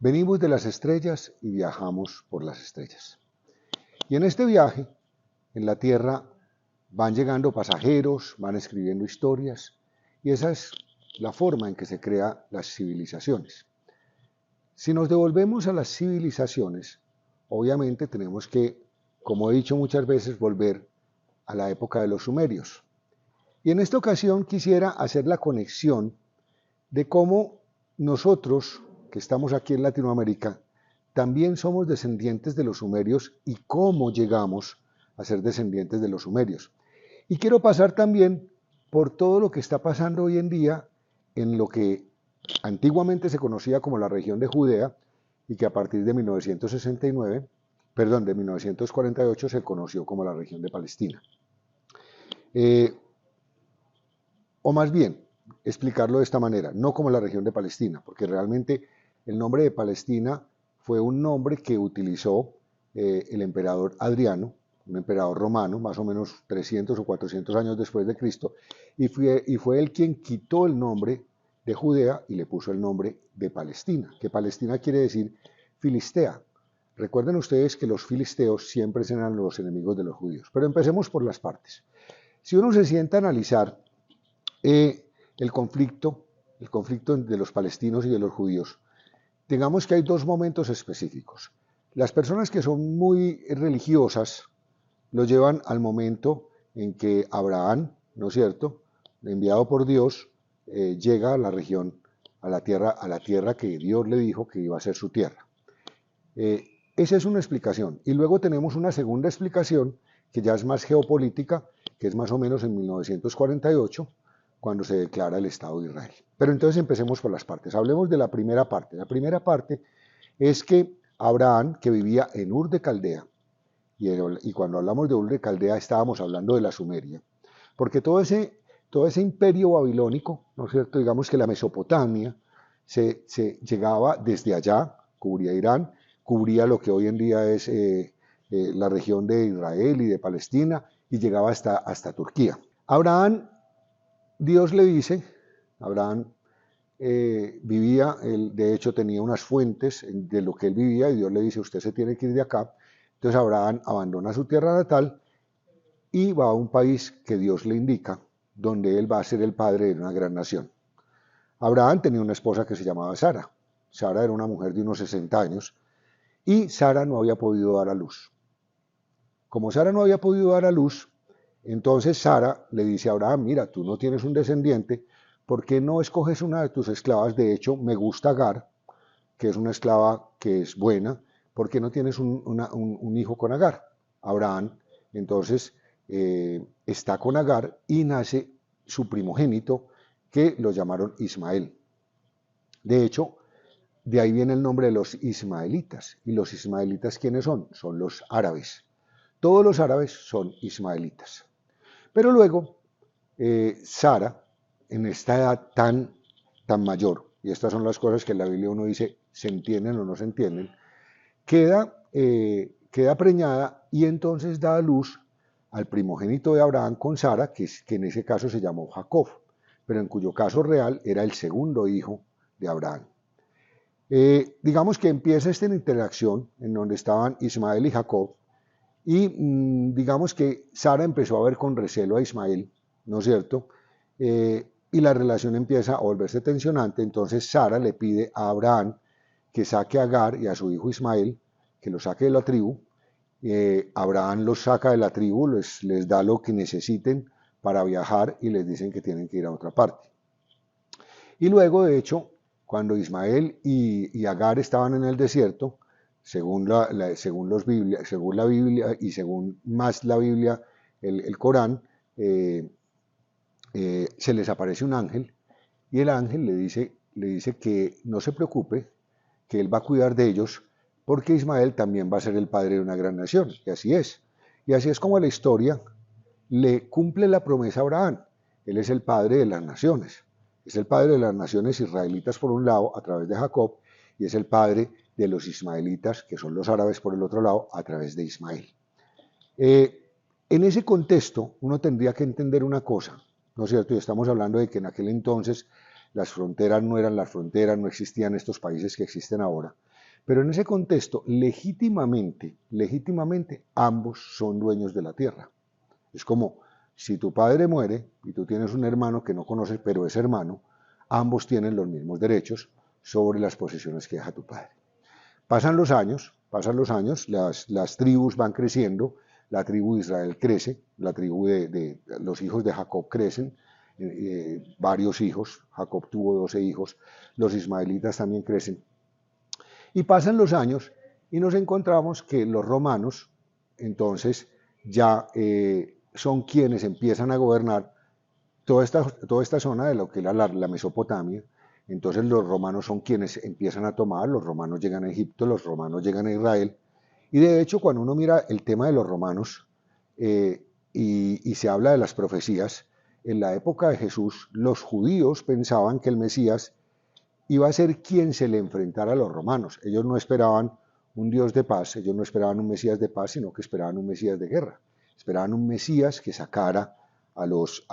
Venimos de las estrellas y viajamos por las estrellas. Y en este viaje, en la Tierra, van llegando pasajeros, van escribiendo historias, y esa es la forma en que se crean las civilizaciones. Si nos devolvemos a las civilizaciones, obviamente tenemos que, como he dicho muchas veces, volver a la época de los sumerios. Y en esta ocasión quisiera hacer la conexión de cómo nosotros, que estamos aquí en Latinoamérica, también somos descendientes de los sumerios y cómo llegamos a ser descendientes de los sumerios. Y quiero pasar también por todo lo que está pasando hoy en día en lo que antiguamente se conocía como la región de Judea y que a partir de 1948 se conoció como la región de Palestina. O más bien, explicarlo de esta manera, no como la región de Palestina, porque realmente el nombre de Palestina fue un nombre que utilizó el emperador Adriano, un emperador romano, más o menos 300 o 400 años después de Cristo, y fue él quien quitó el nombre de Judea y le puso el nombre de Palestina, que Palestina quiere decir Filistea. Recuerden ustedes que los filisteos siempre serán los enemigos de los judíos, pero empecemos por las partes. Si uno se sienta a analizar el conflicto de los palestinos y de los judíos, digamos que hay dos momentos específicos. Las personas que son muy religiosas lo llevan al momento en que Abraham, ¿no es cierto?, enviado por Dios, llega a la región, a la tierra que Dios le dijo que iba a ser su tierra. Esa es una explicación. Y luego tenemos una segunda explicación que ya es más geopolítica, que es más o menos en 1948, cuando se declara el Estado de Israel. Pero entonces empecemos por las partes. Hablemos de la primera parte. La primera parte es que Abraham, que vivía en Ur de Caldea, y cuando hablamos de Ur de Caldea estábamos hablando de la Sumeria, porque todo ese imperio babilónico, ¿no es cierto? Digamos que la Mesopotamia se llegaba desde allá, cubría Irán, cubría lo que hoy en día es la región de Israel y de Palestina, y llegaba hasta Turquía. Dios le dice, Abraham vivía, él de hecho tenía unas fuentes de lo que él vivía, y Dios le dice, usted se tiene que ir de acá. Entonces Abraham abandona su tierra natal y va a un país que Dios le indica, donde él va a ser el padre de una gran nación. Abraham tenía una esposa que se llamaba Sara. Sara era una mujer de unos 60 años y Sara no había podido dar a luz. Como Sara no había podido dar a luz, entonces Sara le dice a Abraham, mira, tú no tienes un descendiente, ¿por qué no escoges una de tus esclavas? De hecho, me gusta Agar, que es una esclava que es buena, ¿por qué no tienes un hijo con Agar? Abraham, entonces, está con Agar y nace su primogénito, que lo llamaron Ismael. De hecho, de ahí viene el nombre de los ismaelitas. ¿Y los ismaelitas quiénes son? Son los árabes. Todos los árabes son ismaelitas. Pero luego, Sara, en esta edad tan mayor, y estas son las cosas que en la Biblia uno dice, se entienden o no se entienden, queda preñada y entonces da a luz al primogénito de Abraham con Sara, que en ese caso se llamó Jacob, pero en cuyo caso real era el segundo hijo de Abraham. Digamos que empieza esta interacción en donde estaban Ismael y Jacob, y digamos que Sara empezó a ver con recelo a Ismael, ¿no es cierto? Y la relación empieza a volverse tensionante, entonces Sara le pide a Abraham que saque a Agar y a su hijo Ismael, que los saque de la tribu. Abraham los saca de la tribu, les da lo que necesiten para viajar y les dicen que tienen que ir a otra parte. Y luego, de hecho, cuando Ismael y Agar estaban en el desierto, según la Biblia y según más la Biblia, el Corán, se les aparece un ángel y el ángel le dice que no se preocupe, que él va a cuidar de ellos, porque Ismael también va a ser el padre de una gran nación, y así es. Y así es como la historia le cumple la promesa a Abraham. Él es el padre de las naciones. Es el padre de las naciones israelitas por un lado, a través de Jacob, y es el padre de los ismaelitas, que son los árabes por el otro lado, a través de Ismael. En ese contexto, uno tendría que entender una cosa, ¿no es cierto? Y estamos hablando de que en aquel entonces las fronteras no eran las fronteras, no existían estos países que existen ahora. Pero en ese contexto, legítimamente, ambos son dueños de la tierra. Es como si tu padre muere y tú tienes un hermano que no conoces, pero es hermano, ambos tienen los mismos derechos sobre las posesiones que deja tu padre. Pasan los años, las tribus van creciendo, la tribu de Israel crece, la tribu de los hijos de Jacob crecen, varios hijos, Jacob tuvo 12 hijos, los ismaelitas también crecen. Y pasan los años y nos encontramos que los romanos, entonces, ya son quienes empiezan a gobernar toda esta zona de lo que era la Mesopotamia. Entonces los romanos son quienes empiezan a tomar, los romanos llegan a Egipto, los romanos llegan a Israel. Y de hecho, cuando uno mira el tema de los romanos y se habla de las profecías, en la época de Jesús, los judíos pensaban que el Mesías iba a ser quien se le enfrentara a los romanos. Ellos no esperaban un Dios de paz, ellos no esperaban un Mesías de paz, sino que esperaban un Mesías de guerra. Esperaban un Mesías que sacara a los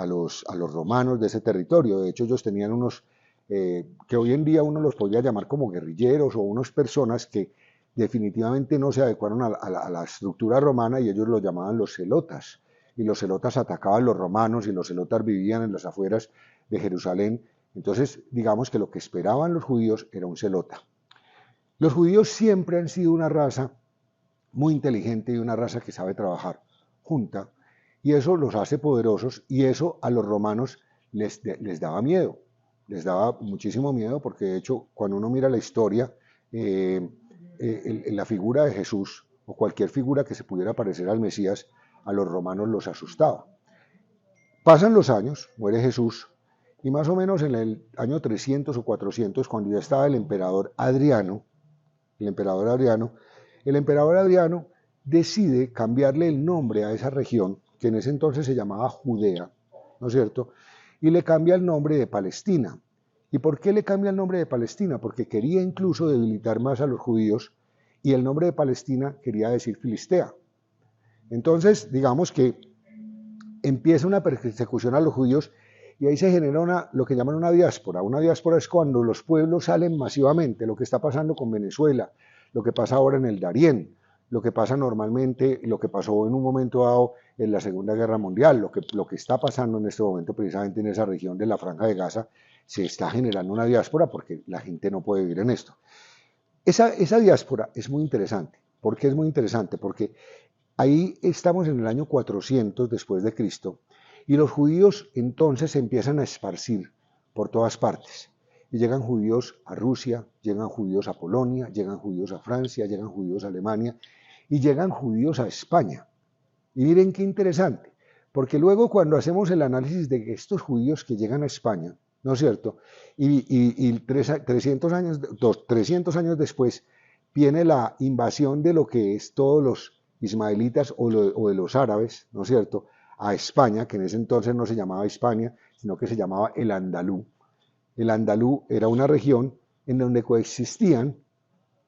romanos de ese territorio. De hecho, ellos tenían unos que hoy en día uno los podría llamar como guerrilleros o unas personas que definitivamente no se adecuaron a la estructura romana y ellos los llamaban los celotas. Y los celotas atacaban a los romanos y los celotas vivían en las afueras de Jerusalén. Entonces, digamos que lo que esperaban los judíos era un celota. Los judíos siempre han sido una raza muy inteligente y una raza que sabe trabajar junta, y eso los hace poderosos, y eso a los romanos les daba miedo, les daba muchísimo miedo, porque de hecho, cuando uno mira la historia, la figura de Jesús, o cualquier figura que se pudiera parecer al Mesías, a los romanos los asustaba. Pasan los años, muere Jesús, y más o menos en el año 300 o 400, cuando ya estaba el emperador Adriano decide cambiarle el nombre a esa región, que en ese entonces se llamaba Judea, ¿no es cierto? Y le cambia el nombre de Palestina. ¿Y por qué le cambia el nombre de Palestina? Porque quería incluso debilitar más a los judíos, y el nombre de Palestina quería decir Filistea. Entonces, digamos que empieza una persecución a los judíos, y ahí se genera lo que llaman una diáspora. Una diáspora es cuando los pueblos salen masivamente, lo que está pasando con Venezuela, lo que pasa ahora en el Darién, lo que pasa normalmente, lo que pasó en un momento dado en la Segunda Guerra Mundial, lo que está pasando en este momento precisamente en esa región de la Franja de Gaza, se está generando una diáspora porque la gente no puede vivir en esto. Esa diáspora es muy interesante. ¿Por qué es muy interesante? Porque ahí estamos en el año 400 después de Cristo, y los judíos entonces se empiezan a esparcir por todas partes. Y llegan judíos a Rusia, llegan judíos a Polonia, llegan judíos a Francia, llegan judíos a Alemania y llegan judíos a España. Y miren qué interesante, porque luego cuando hacemos el análisis de estos judíos que llegan a España, ¿no es cierto? Y 300 años después viene la invasión de lo que es todos los ismaelitas o de los árabes, ¿no es cierto?, a España, que en ese entonces no se llamaba Hispania, sino que se llamaba el Andalú. El Andalú era una región en donde coexistían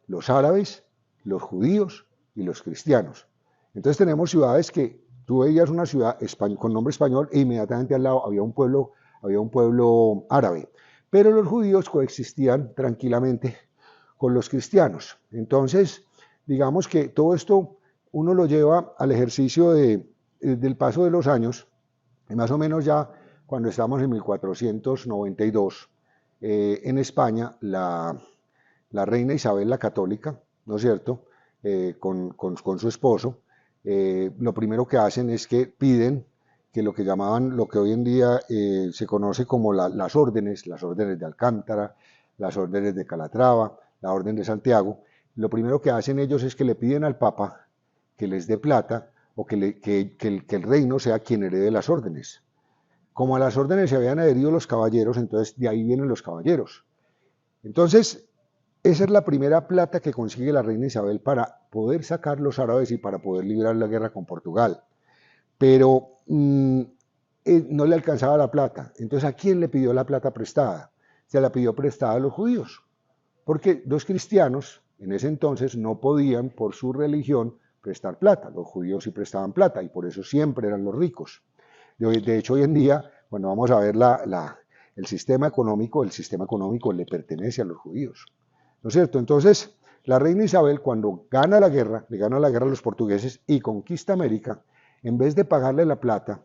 los árabes, los judíos y los cristianos. Entonces tenemos ciudades que tú veías una ciudad con nombre español e inmediatamente al lado había un pueblo árabe. Pero los judíos coexistían tranquilamente con los cristianos. Entonces, digamos que todo esto uno lo lleva al ejercicio del paso de los años, y más o menos ya cuando estamos en 1492, en España, la reina Isabel la Católica, ¿no es cierto?, con su esposo, lo primero que hacen es que piden que lo que llamaban, lo que hoy en día se conoce como las órdenes de Alcántara, las órdenes de Calatrava, la orden de Santiago, lo primero que hacen ellos es que le piden al Papa que les dé plata o que el reino sea quien herede las órdenes. Como a las órdenes se habían adherido los caballeros, entonces de ahí vienen los caballeros. Entonces, esa es la primera plata que consigue la reina Isabel para poder sacar los árabes y para poder librar la guerra con Portugal. Pero no le alcanzaba la plata. Entonces, ¿a quién le pidió la plata prestada? Se la pidió prestada a los judíos, porque los cristianos en ese entonces no podían, por su religión, prestar plata. Los judíos sí prestaban plata y por eso siempre eran los ricos. De hecho, hoy en día, cuando vamos a ver el sistema económico le pertenece a los judíos, ¿no es cierto? Entonces, La reina Isabel, cuando gana la guerra, le gana la guerra a los portugueses y conquista América, en vez de pagarle la plata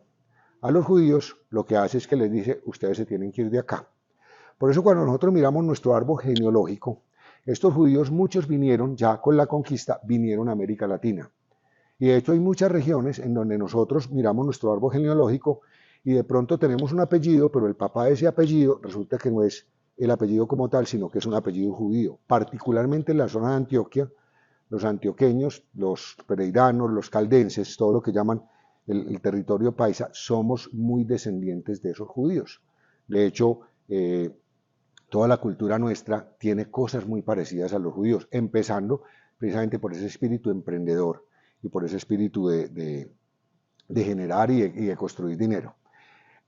a los judíos, lo que hace es que les dice, ustedes se tienen que ir de acá. Por eso cuando nosotros miramos nuestro árbol genealógico, estos judíos, muchos vinieron, ya con la conquista, vinieron a América Latina. Y de hecho hay muchas regiones en donde nosotros miramos nuestro árbol genealógico y de pronto tenemos un apellido, pero el papá de ese apellido resulta que no es el apellido como tal, sino que es un apellido judío. Particularmente en la zona de Antioquia, los antioqueños, los pereiranos, los caldenses, todo lo que llaman el territorio paisa, somos muy descendientes de esos judíos. De hecho, toda la cultura nuestra tiene cosas muy parecidas a los judíos, empezando precisamente por ese espíritu emprendedor y por ese espíritu de generar y de construir dinero.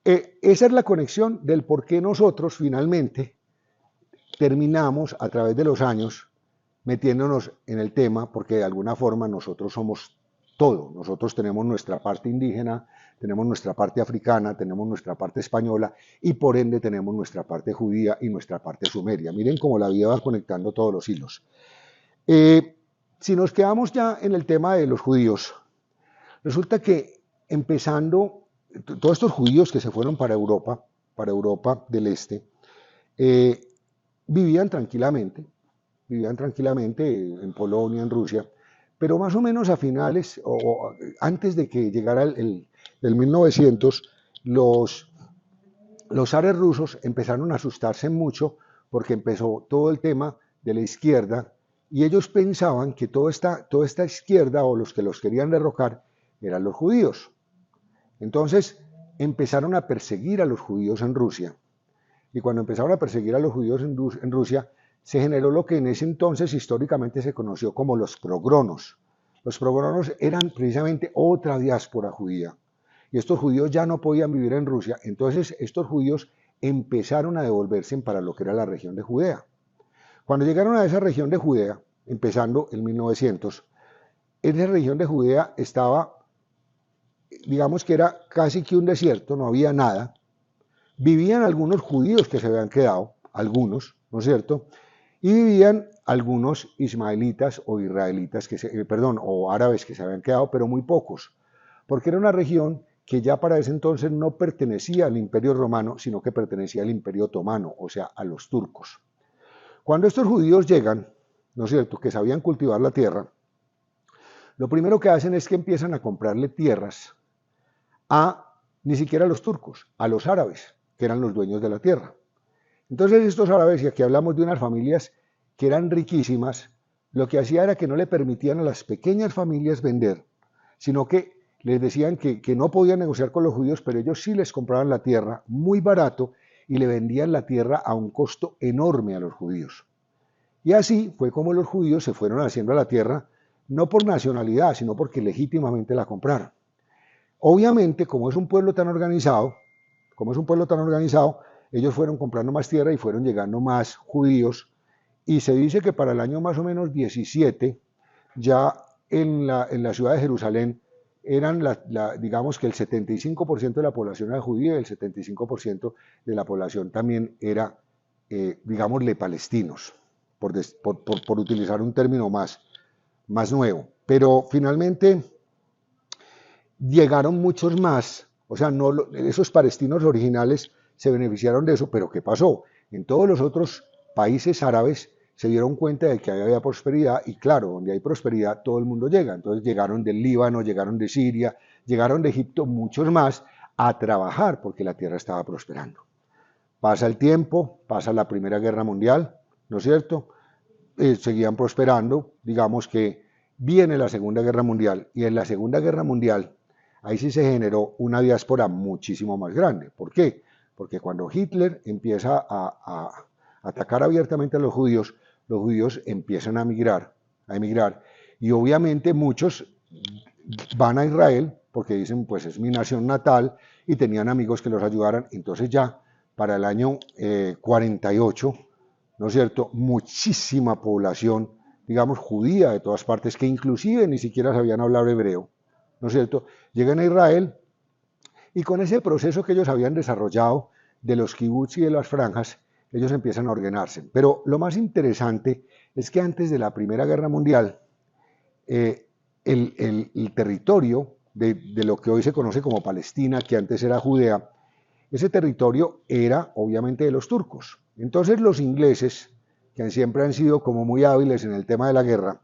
Esa es la conexión del por qué nosotros finalmente terminamos a través de los años metiéndonos en el tema, porque de alguna forma nosotros somos todo. Nosotros tenemos nuestra parte indígena, tenemos nuestra parte africana, tenemos nuestra parte española y por ende tenemos nuestra parte judía y nuestra parte sumeria. Miren cómo la vida va conectando todos los hilos. Si nos quedamos ya en el tema de los judíos, resulta que empezando, todos estos judíos que se fueron para Europa del Este, vivían tranquilamente en Polonia, en Rusia, pero más o menos a finales o antes de que llegara el 1900, los zares rusos empezaron a asustarse mucho porque empezó todo el tema de la izquierda y ellos pensaban que toda esta izquierda o los que los querían derrocar eran los judíos. Entonces empezaron a perseguir a los judíos en Rusia. Y cuando empezaron a perseguir a los judíos en Rusia, se generó lo que en ese entonces históricamente se conoció como los progronos. Los progronos eran precisamente otra diáspora judía. Y estos judíos ya no podían vivir en Rusia, entonces estos judíos empezaron a devolverse para lo que era la región de Judea. Cuando llegaron a esa región de Judea, empezando en 1900, esa región de Judea estaba, digamos que era casi que un desierto, no había nada. Vivían algunos judíos que se habían quedado, algunos, ¿no es cierto? Y vivían algunos ismaelitas o israelitas, o árabes que se habían quedado, pero muy pocos, porque era una región que ya para ese entonces no pertenecía al Imperio Romano, sino que pertenecía al Imperio Otomano, o sea, a los turcos. Cuando estos judíos llegan, ¿no es cierto?, que sabían cultivar la tierra, lo primero que hacen es que empiezan a comprarle tierras ni siquiera a los turcos, a los árabes, que eran los dueños de la tierra. Entonces estos árabes, y aquí hablamos de unas familias que eran riquísimas, lo que hacía era que no le permitían a las pequeñas familias vender, sino que les decían que no podían negociar con los judíos, pero ellos sí les compraban la tierra muy barato y le vendían la tierra a un costo enorme a los judíos. Y así fue como los judíos se fueron haciendo a la tierra, no por nacionalidad, sino porque legítimamente la compraron. Obviamente, como es un pueblo tan organizado, ellos fueron comprando más tierra y fueron llegando más judíos, y se dice que para el año más o menos 17, ya en la ciudad de Jerusalén, eran digamos que el 75% de la población era judía y el 75% de la población también era, digámosle, palestinos, por utilizar un término más nuevo. Pero finalmente llegaron muchos más, o sea, esos palestinos originales se beneficiaron de eso, pero ¿qué pasó? En todos los otros países árabes se dieron cuenta de que había prosperidad y claro, donde hay prosperidad todo el mundo llega. Entonces llegaron del Líbano, llegaron de Siria, llegaron de Egipto, muchos más a trabajar porque la tierra estaba prosperando. Pasa el tiempo, pasa la Primera Guerra Mundial, ¿no es cierto? Seguían prosperando, digamos que viene la Segunda Guerra Mundial y en la Segunda Guerra Mundial ahí sí se generó una diáspora muchísimo más grande. ¿Por qué? Porque cuando Hitler empieza a atacar abiertamente a los judíos empiezan a emigrar, y obviamente muchos van a Israel porque dicen, pues es mi nación natal, y tenían amigos que los ayudaran. Entonces ya para el año 48, ¿no es cierto?, muchísima población, digamos, judía de todas partes, que inclusive ni siquiera sabían hablar hebreo, ¿no es cierto?, llegan a Israel, y con ese proceso que ellos habían desarrollado de los kibbutz y de las franjas, ellos empiezan a ordenarse. Pero lo más interesante es que antes de la Primera Guerra Mundial, el territorio de lo que hoy se conoce como Palestina, que antes era Judea, ese territorio era obviamente de los turcos. Entonces los ingleses, que siempre han sido como muy hábiles en el tema de la guerra,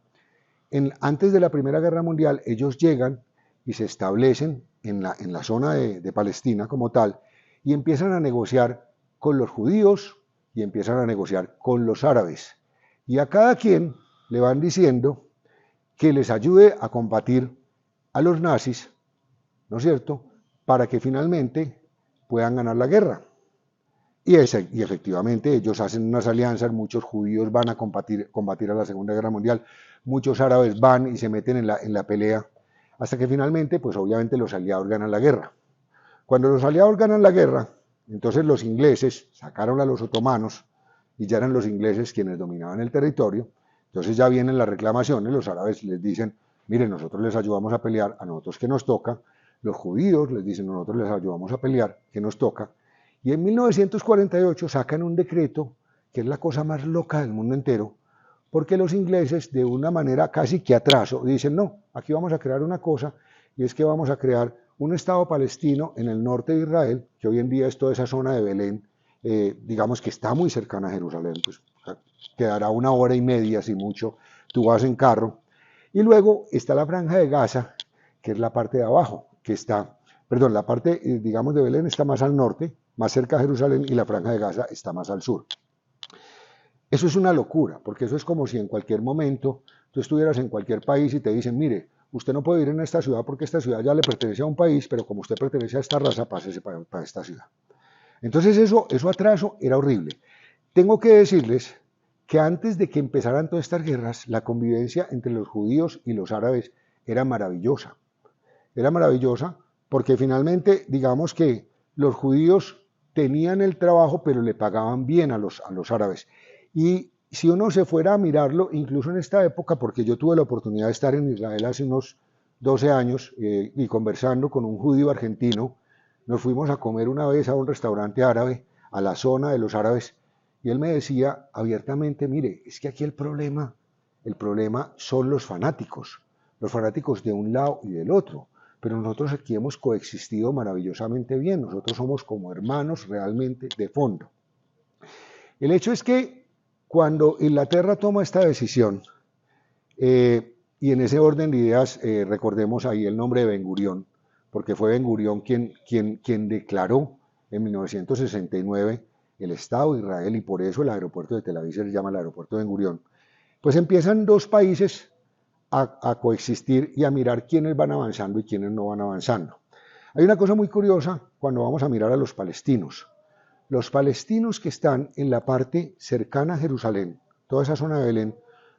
antes de la Primera Guerra Mundial ellos llegan y se establecen en la zona de Palestina como tal y empiezan a negociar con los judíos y empiezan a negociar con los árabes. Y a cada quien le van diciendo que les ayude a combatir a los nazis, ¿no es cierto?, para que finalmente puedan ganar la guerra. Y efectivamente ellos hacen unas alianzas, muchos judíos van a combatir a la Segunda Guerra Mundial, muchos árabes van y se meten en la pelea, hasta que finalmente, pues obviamente los aliados ganan la guerra. Cuando los aliados ganan la guerra, entonces los ingleses sacaron a los otomanos, y ya eran los ingleses quienes dominaban el territorio, entonces ya vienen las reclamaciones, los árabes les dicen, miren, nosotros les ayudamos a pelear, a nosotros que nos toca, los judíos les dicen, nosotros les ayudamos a pelear, que nos toca, y en 1948 sacan un decreto, que es la cosa más loca del mundo entero, porque los ingleses, de una manera casi que a trazo, dicen, no, aquí vamos a crear una cosa, y es que vamos a crear un Estado palestino en el norte de Israel, que hoy en día es toda esa zona de Belén, digamos que está muy cercana a Jerusalén, pues quedará 1 hora y media, si mucho, tú vas en carro, y luego está la Franja de Gaza, que es la parte de abajo, que está, perdón, la parte, digamos, de Belén está más al norte, más cerca de Jerusalén, y la Franja de Gaza está más al sur. Eso es una locura, porque eso es como si en cualquier momento tú estuvieras en cualquier país y te dicen, mire, usted no puede ir en esta ciudad porque esta ciudad ya le pertenece a un país, pero como usted pertenece a esta raza, pásese para esta ciudad. Entonces eso atraso era horrible. Tengo que decirles que antes de que empezaran todas estas guerras, la convivencia entre los judíos y los árabes era maravillosa. Era maravillosa porque finalmente, digamos que los judíos tenían el trabajo, pero le pagaban bien a los árabes. Y si uno se fuera a mirarlo, incluso en esta época, porque yo tuve la oportunidad de estar en Israel hace unos 12 años y conversando con un judío argentino, nos fuimos a comer una vez a un restaurante árabe, a la zona de los árabes, y él me decía abiertamente, mire, es que aquí el problema son los fanáticos de un lado y del otro, pero nosotros aquí hemos coexistido maravillosamente bien, nosotros somos como hermanos realmente de fondo. El hecho es que cuando Inglaterra toma esta decisión, y en ese orden de ideas recordemos ahí el nombre de Ben Gurión, porque fue Ben Gurión quien declaró en 1969 el Estado de Israel, y por eso el aeropuerto de Tel Aviv se llama el aeropuerto de Ben Gurión, pues empiezan dos países a coexistir y a mirar quiénes van avanzando y quiénes no van avanzando. Hay una cosa muy curiosa cuando vamos a mirar a los palestinos. Los palestinos que están en la parte cercana a Jerusalén, toda esa zona de Belén,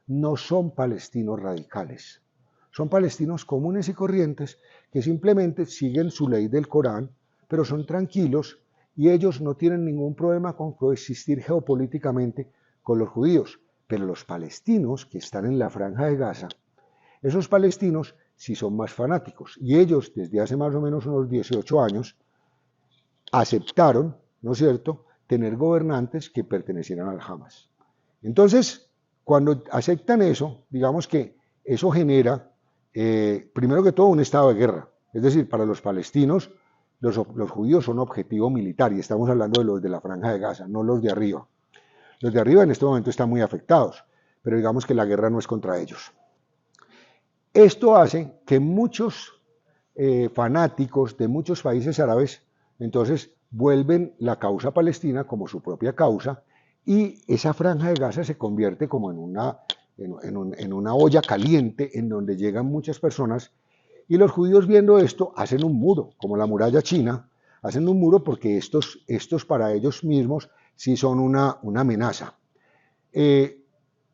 no son palestinos radicales. Son palestinos comunes y corrientes que simplemente siguen su ley del Corán, pero son tranquilos y ellos no tienen ningún problema con coexistir geopolíticamente con los judíos. Pero los palestinos que están en la Franja de Gaza, esos palestinos sí son más fanáticos y ellos desde hace más o menos unos 18 años aceptaron, ¿no es cierto?, tener gobernantes que pertenecieran al Hamas. Entonces, cuando aceptan eso, digamos que eso genera, primero que todo, un estado de guerra. Es decir, para los palestinos, los judíos son objetivo militar, y estamos hablando de los de la Franja de Gaza, no los de arriba. Los de arriba en este momento están muy afectados, pero digamos que la guerra no es contra ellos. Esto hace que muchos fanáticos de muchos países árabes, entonces, vuelven la causa palestina como su propia causa, y esa Franja de Gaza se convierte como en una olla caliente en donde llegan muchas personas, y los judíos viendo esto hacen un muro, como la muralla china, hacen un muro porque estos para ellos mismos sí son una amenaza.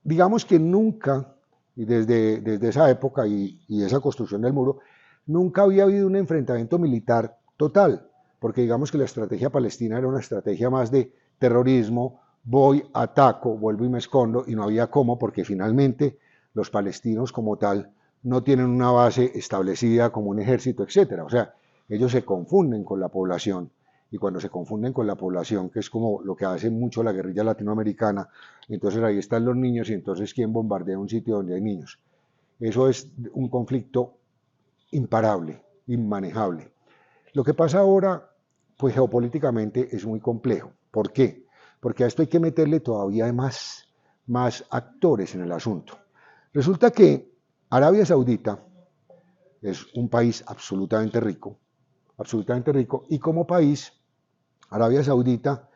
Digamos que nunca, y desde esa época y esa construcción del muro, nunca había habido un enfrentamiento militar total, porque digamos que la estrategia palestina era una estrategia más de terrorismo, voy, ataco, vuelvo y me escondo, y no había cómo, porque finalmente los palestinos como tal no tienen una base establecida como un ejército, etc. O sea, ellos se confunden con la población, y cuando se confunden con la población, que es como lo que hace mucho la guerrilla latinoamericana, entonces ahí están los niños y entonces ¿quién bombardea un sitio donde hay niños? Eso es un conflicto imparable, inmanejable. Lo que pasa ahora, pues geopolíticamente es muy complejo. ¿Por qué? Porque a esto hay que meterle todavía más actores en el asunto. Resulta que Arabia Saudita es un país absolutamente rico, y como país, Arabia Saudita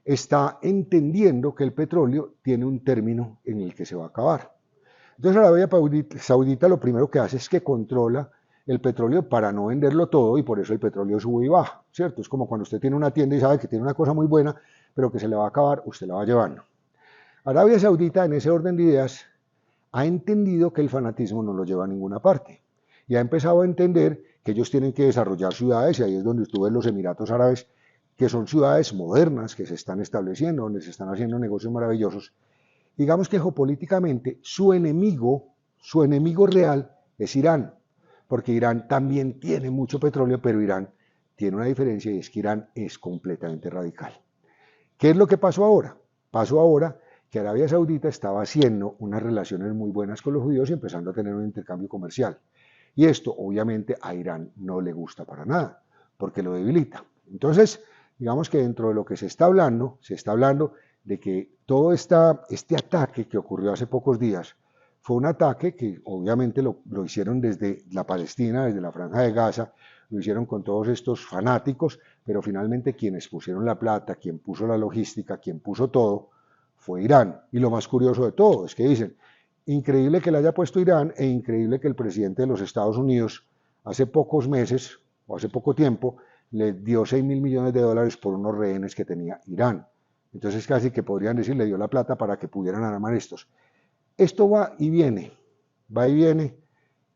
está entendiendo que el petróleo tiene un término en el que se va a acabar. Entonces Arabia Saudita lo primero que hace es que controla el petróleo para no venderlo todo y por eso el petróleo sube y baja, ¿cierto? Es como cuando usted tiene una tienda y sabe que tiene una cosa muy buena, pero que se le va a acabar, usted la va llevando. Arabia Saudita, en ese orden de ideas, ha entendido que el fanatismo no lo lleva a ninguna parte y ha empezado a entender que ellos tienen que desarrollar ciudades, y ahí es donde estuve en los Emiratos Árabes, que son ciudades modernas que se están estableciendo, donde se están haciendo negocios maravillosos. Digamos que geopolíticamente su enemigo real es Irán, porque Irán también tiene mucho petróleo, pero Irán tiene una diferencia y es que Irán es completamente radical. ¿Qué es lo que pasó ahora? Pasó ahora que Arabia Saudita estaba haciendo unas relaciones muy buenas con los judíos y empezando a tener un intercambio comercial. Y esto obviamente a Irán no le gusta para nada, porque lo debilita. Entonces, digamos que dentro de lo que se está hablando de que todo este ataque que ocurrió hace pocos días fue un ataque que obviamente lo hicieron desde la Palestina, desde la Franja de Gaza, lo hicieron con todos estos fanáticos, pero finalmente quienes pusieron la plata, quien puso la logística, quien puso todo, fue Irán. Y lo más curioso de todo es que dicen, increíble que le haya puesto Irán e increíble que el presidente de los Estados Unidos hace pocos meses o hace poco tiempo le dio 6.000 millones de dólares por unos rehenes que tenía Irán. Entonces casi que podrían decir, le dio la plata para que pudieran armar estos. Esto va y viene,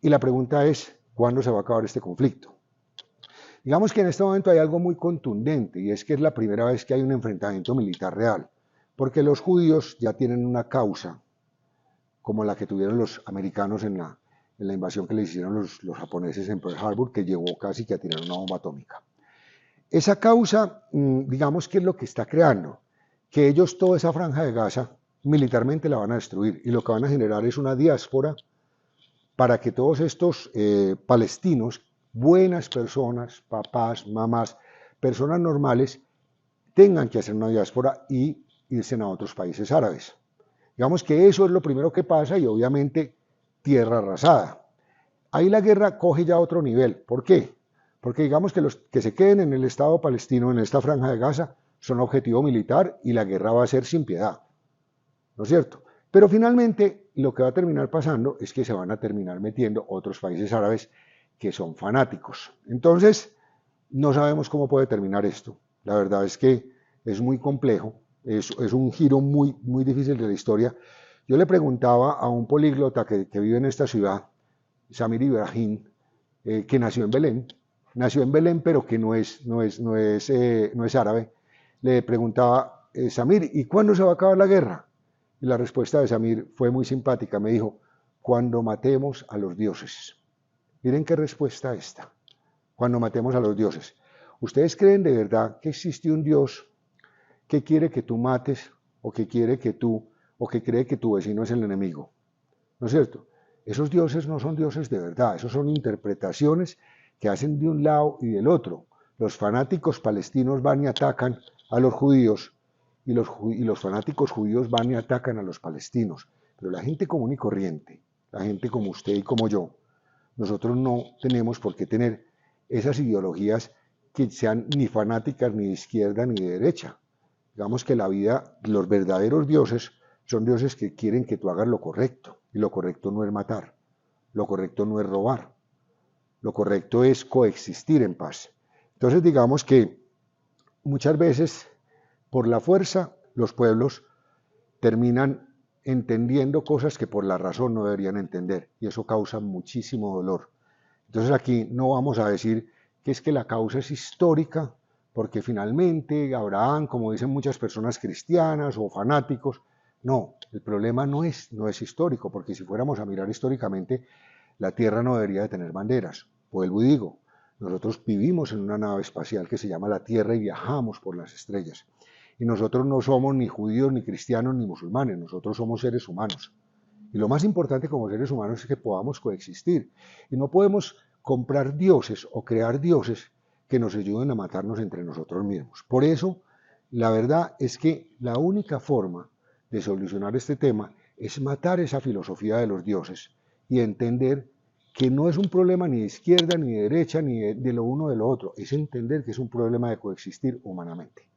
y la pregunta es, ¿cuándo se va a acabar este conflicto? Digamos que en este momento hay algo muy contundente, y es que es la primera vez que hay un enfrentamiento militar real, porque los judíos ya tienen una causa, como la que tuvieron los americanos en la invasión que le hicieron los japoneses en Pearl Harbor, que llevó casi que a tirar una bomba atómica. Esa causa, digamos que es lo que está creando, que ellos toda esa franja de Gaza militarmente la van a destruir y lo que van a generar es una diáspora para que todos estos palestinos, buenas personas, papás, mamás, personas normales, tengan que hacer una diáspora y irse a otros países árabes. Digamos que eso es lo primero que pasa y obviamente tierra arrasada. Ahí la guerra coge ya otro nivel. ¿Por qué? Porque digamos que los que se queden en el Estado palestino, en esta franja de Gaza, son objetivo militar y la guerra va a ser sin piedad. ¿No es cierto? Pero finalmente lo que va a terminar pasando es que se van a terminar metiendo otros países árabes que son fanáticos. Entonces, no sabemos cómo puede terminar esto. La verdad es que es muy complejo, es un giro muy difícil de la historia. Yo le preguntaba a un políglota que vive en esta ciudad, Samir Ibrahim, que nació en Belén, pero que no es árabe. Le preguntaba, Samir, ¿y cuándo se va a acabar la guerra? Y la respuesta de Samir fue muy simpática, me dijo, cuando matemos a los dioses. Miren qué respuesta esta, cuando matemos a los dioses. ¿Ustedes creen de verdad que existe un Dios que quiere que tú mates o que cree que tu vecino es el enemigo? ¿No es cierto? Esos dioses no son dioses de verdad, esos son interpretaciones que hacen de un lado y del otro. Los fanáticos palestinos van y atacan a los judíos y los fanáticos judíos van y atacan a los palestinos. Pero la gente común y corriente, la gente como usted y como yo, nosotros no tenemos por qué tener esas ideologías que sean ni fanáticas ni de izquierda ni de derecha. Digamos que la vida, los verdaderos dioses son dioses que quieren que tú hagas lo correcto. Y lo correcto no es matar, lo correcto no es robar, lo correcto es coexistir en paz. Entonces digamos que muchas veces por la fuerza los pueblos terminan entendiendo cosas que por la razón no deberían entender y eso causa muchísimo dolor. Entonces aquí no vamos a decir que es que la causa es histórica porque finalmente Abraham, como dicen muchas personas cristianas o fanáticos, no, el problema no es histórico, porque si fuéramos a mirar históricamente, la tierra no debería de tener banderas. Vuelvo y digo, Nosotros vivimos en una nave espacial que se llama la Tierra y viajamos por las estrellas. Y nosotros no somos ni judíos, ni cristianos, ni musulmanes, nosotros somos seres humanos. Y lo más importante como seres humanos es que podamos coexistir. Y no podemos comprar dioses o crear dioses que nos ayuden a matarnos entre nosotros mismos. Por eso, la verdad es que la única forma de solucionar este tema es matar esa filosofía de los dioses y entender que no es un problema ni de izquierda, ni de derecha, ni de lo uno o de lo otro, es entender que es un problema de coexistir humanamente.